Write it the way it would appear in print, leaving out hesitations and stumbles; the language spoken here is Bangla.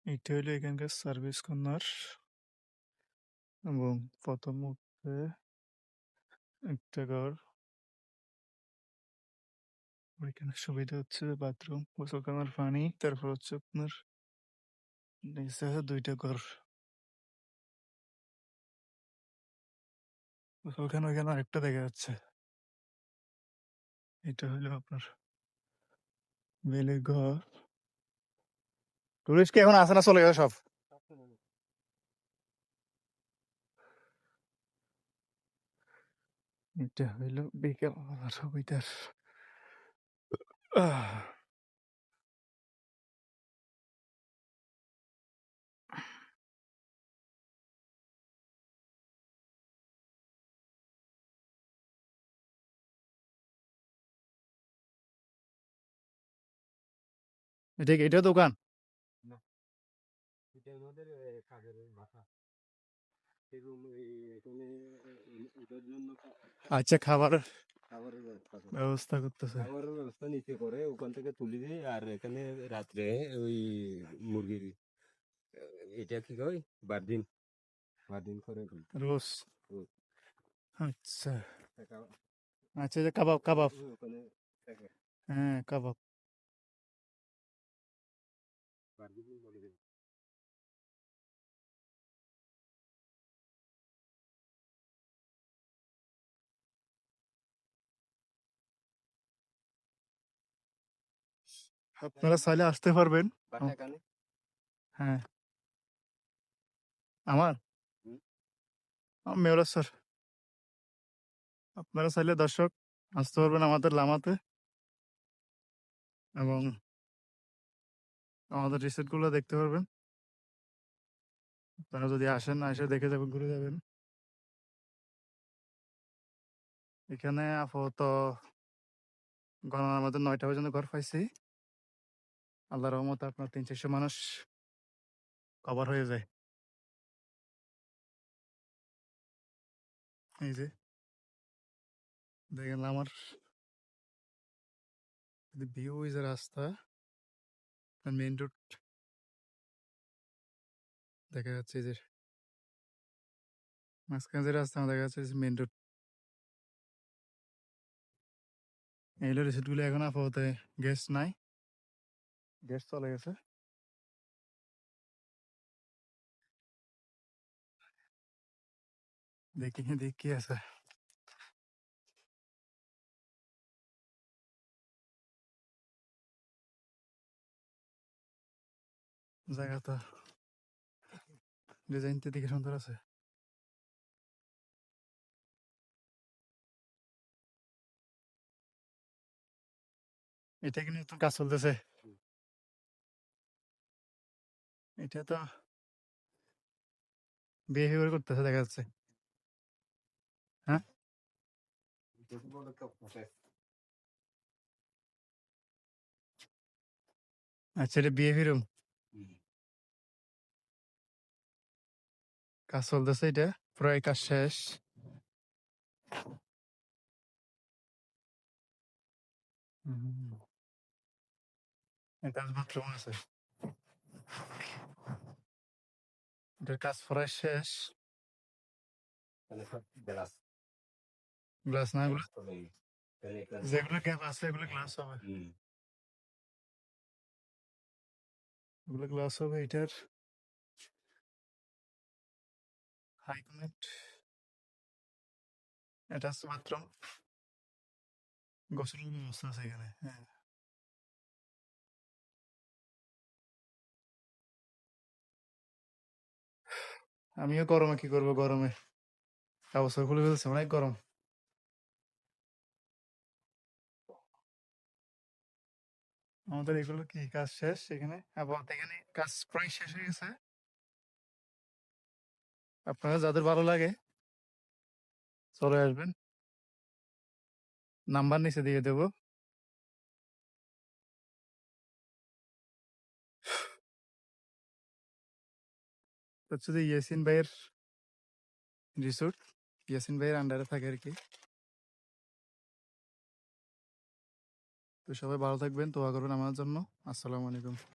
এটা হলো এখানকার সার্ভিস কর্নার এবং প্রথম মুহূর্তে একটা ঘর। ওইখানে সুবিধা হচ্ছে বাথরুম, গোসলখানার পানি, তারপর হচ্ছে আপনার নিচে দুইটা ঘর, গোসলখানা ওইখানে আরেকটা দেখা যাচ্ছে। এটা হলো আপনার বেলের ঘর। টুরিস্ট কি এখন আসে না চলে গেছে সব? এটা হইলো বিকেল ছবিটার। এটা দোকান। না, এটা আমাদের কাজের বাসা। এই রুম এখানে ওটার জন্য আচ্ছা, খাবারের খাবারের ব্যবস্থা করে। ব্যবস্থা করতেছে। খাবারের ব্যবস্থা নিচে করে ওখান থেকে তুলে দিই, আর এখানে রাত্রে ওই মুরগির এটা কি কয় বারদিন বারদিন করে রোজ। রোজ আচ্ছা টাকা আচ্ছা, যে কাবাব কাবাব। ওখানে টাকা হ্যাঁ, কাবাব। বারদিন বলে দিই। আপনারা চাইলে আসতে পারবেন। বাটা এখানে হ্যাঁ, আমার হুম, মেয়র স্যার। আপনারা চাইলে দর্শক আসতে পারবেন আমাদের লামাতে এবং আমাদের রিসোর্ট গুলো দেখতে পারবেন। আপনারা যদি আসেন, এসে দেখে যাবেন, ঘুরে যাবেন। এখানে আপাতত গণনার মধ্যে 9টা পর্যন্ত ঘর পাইছি। আল্লাহ রহমতে আপনার 300-400 মানুষ কভার হয়ে যায়। এই যে দেখেন আমার ভিউ, এই যে রাস্তা, মেইন রোড দেখা যাচ্ছে। এই যে মাঝখানে যে রাস্তা দেখা যাচ্ছে মেইন রোড। এই হলো রিসোর্ট গুলো। এখন আপাতত গেস্ট নাই, গেস্ট চলে গেছে। দেখি দেখি কি আছে জায়গাটা। ডিজাইনটা দিকে সুন্দর আছে। এটা কি নতুন কাজ চলতেছে? এটা তো বিহেভিয়ার করতেছে দেখা যাচ্ছে। হ্যাঁ, বেশি বড় একটা process। আচ্ছা, এটা বিহেভিয়ার হুম। কাজ চলতেছে। এটা প্রায় কাজ শেষ। হুম, এটা বাথরুম আছে। এটার কাজ প্রায় শেষ। এখানে সব গ্লাস গ্লাস না, এগুলো তবে এখানে একটা যেগুলো গ্যাপ আছে এগুলো গ্লাস হবে। হুম, এগুলো গ্লাস হবে। এটার হাই কমেন্ট। এটা হচ্ছে বাথরুম, গোসলের ব্যবস্থা আছে এখানে। হ্যাঁ, আমিও গরমে কি করবো, গরমে অবস্থা খুলে ফেলছে, অনেক গরম। আমাদের এগুলো কি কাজ শেষ এখানে, আপাতত এখানে কাজ প্রায় শেষ হয়ে গেছে। আপনারা যাদের ভালো লাগে চলে আসবেন, নাম্বার নিচে দিয়ে দেবো। হচ্ছে যে ইয়াসিন ভাইয়ের রিসোর্ট, ইয়াসিন ভাইয়ের আন্ডারে থাকে আর কি। তো সবাই ভালো থাকবেন, দোয়া করবেন আমার জন্য। আসসালামু আলাইকুম।